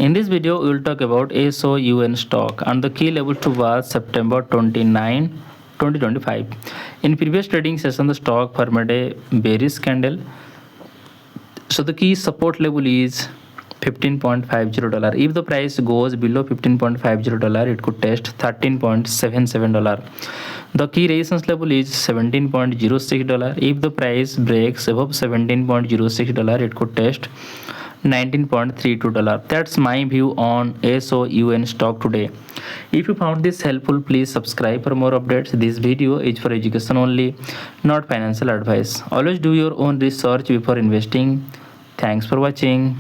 In this video, we will talk about SOUN stock and the key level to was September 29, 2025. In previous trading session, the stock formed a bearish candle. So the key support level is $15.50. If the price goes below $15.50, it could test $13.77. The key resistance level is $17.06. If the price breaks above $17.06, it could test $19.32. That's my view on SOUN stock today. If you found this helpful, please subscribe for more updates. This video is for education only, not financial advice. Always do your own research before investing. Thanks for watching.